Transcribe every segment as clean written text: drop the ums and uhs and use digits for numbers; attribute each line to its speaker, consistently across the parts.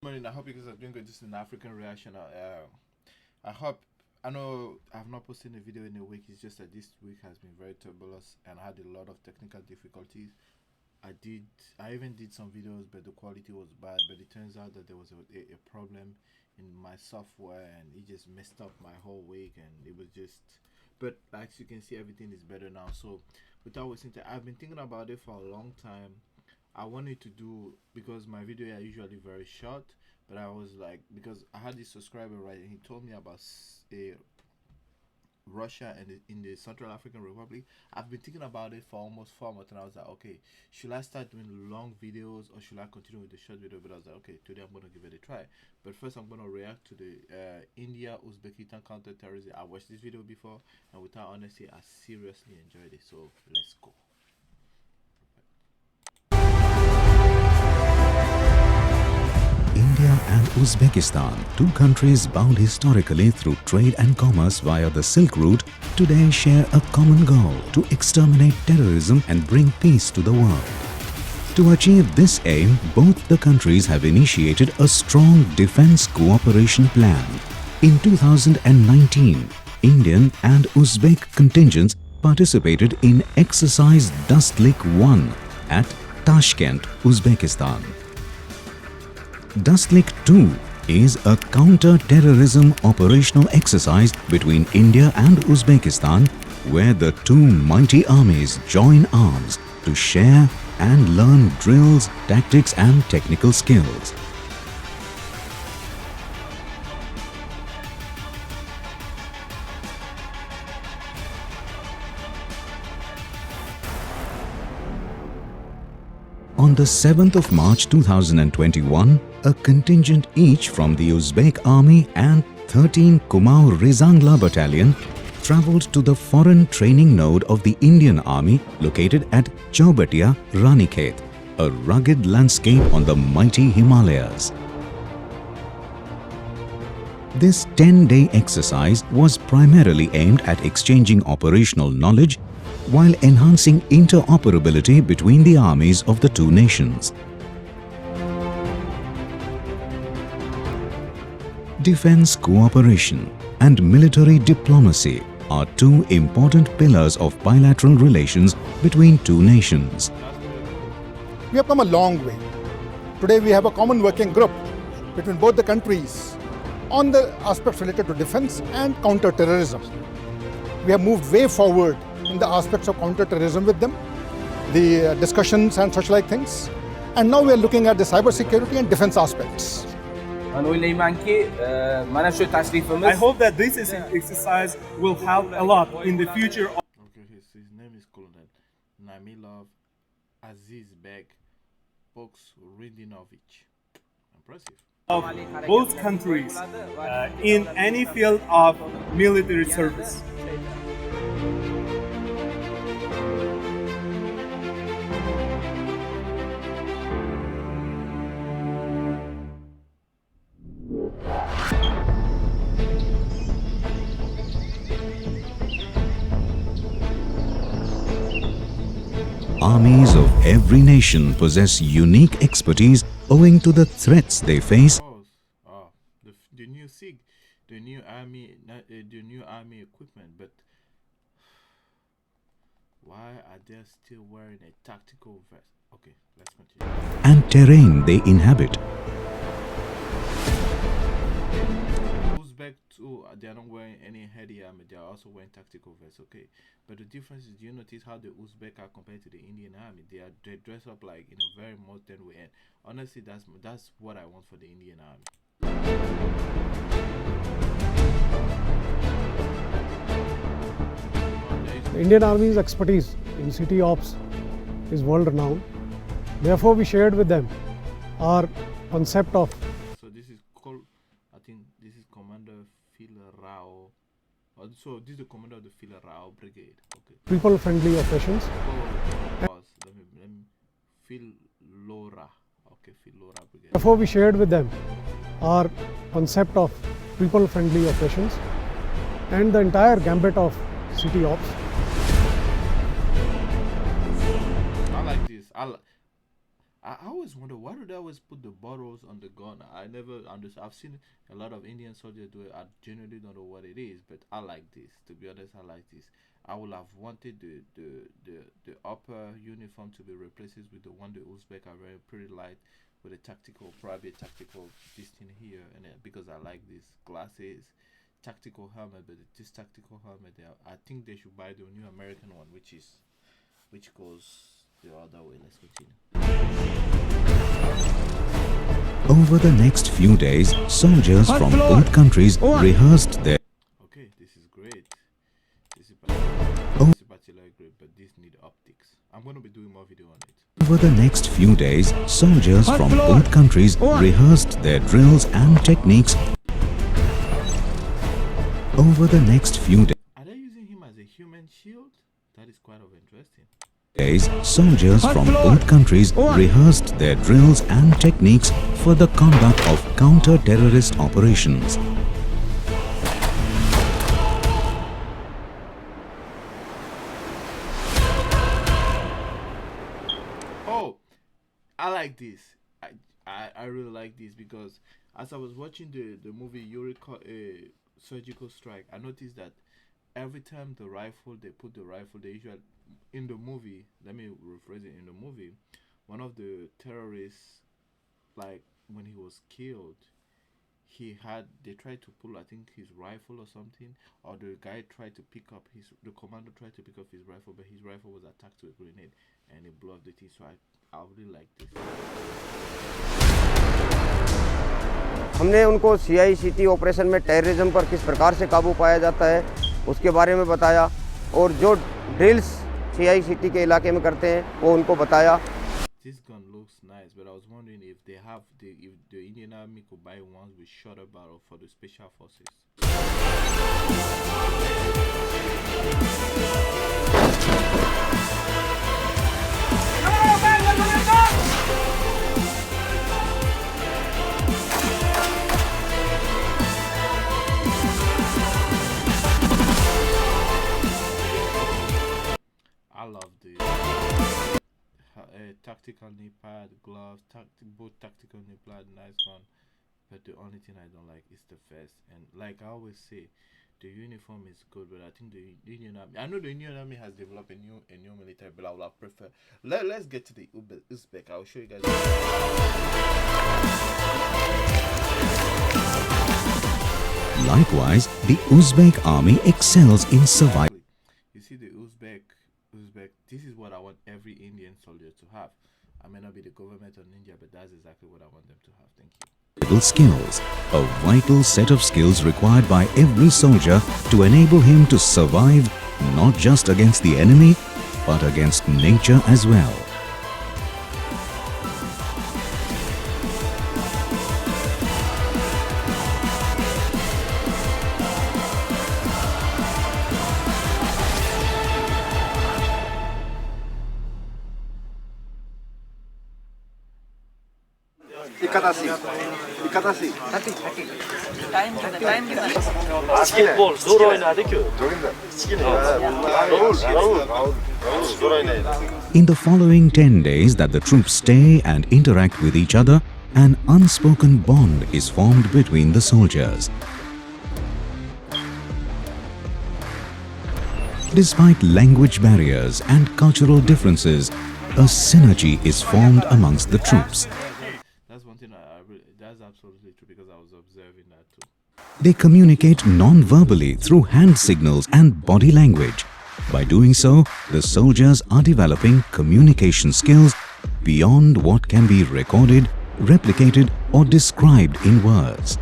Speaker 1: Morning. I hope you guys are doing good. This is an African reaction. I hope. I know I've not posted a video in a week. It's just that this week has been very turbulent and I had a lot of technical difficulties. I did. I even did some videos, but the quality was bad. But it turns out that there was a problem in my software, and it just messed up my whole week. And it was just. But as you can see, everything is better now. So, without wasting time, I've been thinking about it for a long time. I wanted to do because my video are usually very short, but I was like, because I had this subscriber, right, and he told me about Russia and in the Central African Republic. I've been thinking about it for almost 4 months, and I was like, okay, should I start doing long videos or should I continue with the short video? But I was like, okay, today I'm gonna give it a try. But first, I'm gonna react to the India Uzbekistan counter-terrorism. I watched this video before, and without honesty, I seriously enjoyed it. So let's go.
Speaker 2: India and Uzbekistan, two countries bound historically through trade and commerce via the Silk Route, today share a common goal to exterminate terrorism and bring peace to the world. To achieve this aim, both the countries have initiated a strong defense cooperation plan. In 2019, Indian and Uzbek contingents participated in Exercise Dustlik 1 at Tashkent, Uzbekistan. Dustlik 2 is a counter-terrorism operational exercise between India and Uzbekistan where the two mighty armies join arms to share and learn drills, tactics and technical skills. On the 7th of March 2021, a contingent each from the Uzbek Army and 13 Kumaon Rezangla Battalion travelled to the foreign training node of the Indian Army located at Chaubatia, Ranikhet, a rugged landscape on the mighty Himalayas. This 10-day exercise was primarily aimed at exchanging operational knowledge while enhancing interoperability between the armies of the two nations. Defense cooperation and military diplomacy are two important pillars of bilateral relations between two nations.
Speaker 3: We have come a long way. Today we have a common working group between both the countries on the aspects related to defense and counter-terrorism. We have moved way forward in the aspects of counter-terrorism with them, the discussions and such like things. And now we are looking at the cyber-security and defense aspects.
Speaker 4: I
Speaker 5: hope that this exercise will help a lot in the future.
Speaker 1: Okay, his name is Colonel Namilov Azizbek Ridinovich. Impressive.
Speaker 5: Of both countries in any field of military service.
Speaker 2: Armies of every nation possess unique expertise owing to the threats they face.
Speaker 1: The new SIG, the new army equipment, but why are they still wearing a tactical vest? Okay, let's continue.
Speaker 2: And terrain they inhabit.
Speaker 1: Uzbek too, they are not wearing any heavy armor, they are also wearing tactical vests, okay. But the difference is, do you notice how the Uzbek are compared to the Indian army? They dress up like in a very modern way, and honestly that's what I want for the Indian army.
Speaker 6: The Indian Army's expertise in city ops is world renowned. Therefore, we shared with them our concept of.
Speaker 1: So this is called, I think this is Commander Phil Rao. So this is the commander of the Phil Rao Brigade. Okay.
Speaker 6: People-friendly operations.
Speaker 1: Let me Phil Lora. Okay, Phil Lora Brigade.
Speaker 6: Therefore, we shared with them our concept of people-friendly operations and the entire gambit of city ops.
Speaker 1: I like this. I always wonder why do they always put the bottles on the gun. I never understand. I've seen a lot of Indian soldiers do it. I genuinely don't know what it is, but I like this. To be honest, I like this. I would have wanted the upper uniform to be replaced with the one the Uzbek are wearing, pretty light, with a tactical, probably a tactical this thing here, and because I like these glasses, tactical helmet, but this tactical helmet, I think they should buy the new American one, which goes the other way. Let's continue.
Speaker 2: Over the next few days, soldiers from both countries rehearsed their
Speaker 1: Okay, this is great. This is particularly great, but this need optics. I'm going to be doing more video on it.
Speaker 2: Over the next few days, soldiers from both countries rehearsed their drills and techniques. Over the next few
Speaker 1: Are they using him as a human shield? That is quite of interesting.
Speaker 2: days, soldiers from both countries rehearsed their drills and techniques for the conduct of counter-terrorist operations.
Speaker 1: Oh, I like this. I really like this because as I was watching the movie Surgical Strike, I noticed that every time they put the rifle, they usually in the movie. Let me rephrase it. In the movie, one of the terrorists, like when he was killed, they tried to pull, I think, his rifle or something, or the guy tried to pick up the commander tried to pick up his rifle, but his rifle was attacked with a grenade and it blew up the thing. So I really like this.
Speaker 4: हमने उनको CICT operation में terrorism पर किस प्रकार से काबू पाया जाता है उसके बारे में बताया और जो ड्रिल्स CICT के इलाके में करते हैं वो उनको बताया.
Speaker 1: This gun looks nice, but I was wondering if if the Indian Army could buy ones with shorter barrel for the special forces. I love the tactical knee pad, gloves, both tactical knee pad, nice one. But the only thing I don't like is the vest. And like I always say, the uniform is good, but I think the Indian Army. I know the Indian Army has developed a new military, but I would have preferred. Let's get to the Uzbek. I'll show you guys.
Speaker 2: Likewise, the Uzbek army excels in survival.
Speaker 1: You see the Uzbek, this is what I want every Indian soldier to have. I may not be the government of India, but that's exactly what I want them to have. Thank you.
Speaker 2: Skills, a vital set of skills required by every soldier to enable him to survive not just against the enemy, but against nature as well. In the following 10 days that the troops stay and interact with each other, an unspoken bond is formed between the soldiers. Despite language barriers and cultural differences, a synergy is formed amongst the troops.
Speaker 1: That's one thing that's absolutely true because I was observing that too.
Speaker 2: They communicate non-verbally through hand signals and body language. By doing so, the soldiers are developing communication skills beyond what can be recorded, replicated, or described in words.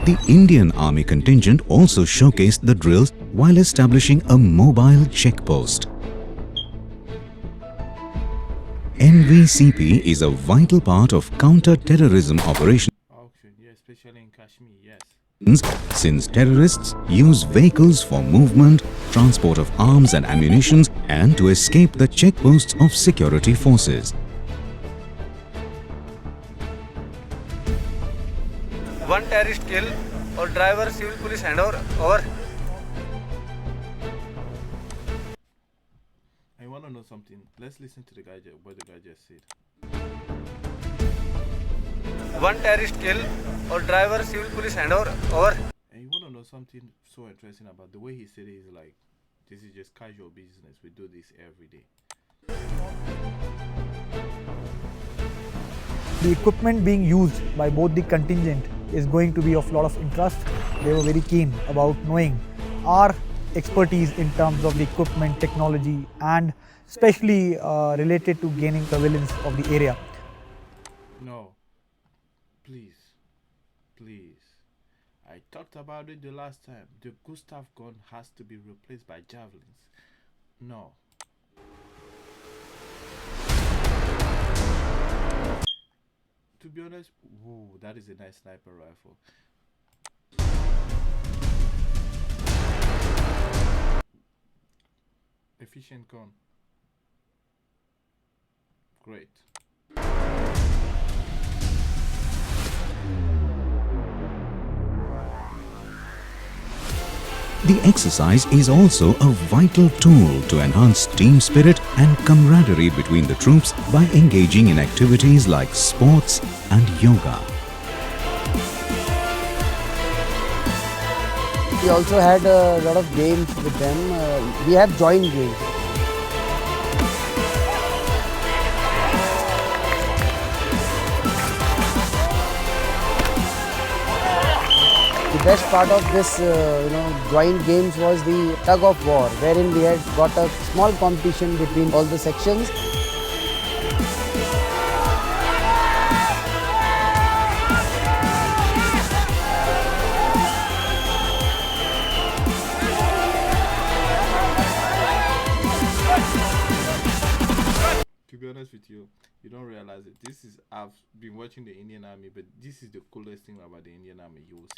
Speaker 2: The Indian Army contingent also showcased the drills while establishing a mobile checkpost. NVCP is a vital part of counter-terrorism operations,
Speaker 1: Yeah, especially in Kashmir, yes.
Speaker 2: since terrorists use vehicles for movement, transport of arms and ammunition, and to escape the checkposts of security forces.
Speaker 4: One terrorist kill और driver civil police handover over.
Speaker 1: know something? Let's listen to what the guy just said.
Speaker 7: One terrorist kill or driver civil police handover over.
Speaker 1: And you want to know something so interesting about the way he said it is like, this is just casual business. We do this every day.
Speaker 8: The equipment being used by both the contingent is going to be of a lot of interest. They were very keen about knowing our expertise in terms of the equipment, technology, and especially related to gaining surveillance of the area.
Speaker 1: No, please. I talked about it the last time. The Gustav gun has to be replaced by javelins. No. To be honest, whoa, that is a nice sniper rifle. Efficient gun. Great.
Speaker 2: The exercise is also a vital tool to enhance team spirit and camaraderie between the troops by engaging in activities like sports and yoga.
Speaker 9: We also had a lot of games with them. We have joined games. The best part of this, joint games was the tug of war, wherein we had got a small competition between all the sections.
Speaker 1: To be honest with you, you don't realize it. I've been watching the Indian Army, but this is the coolest thing about the Indian Army you will see.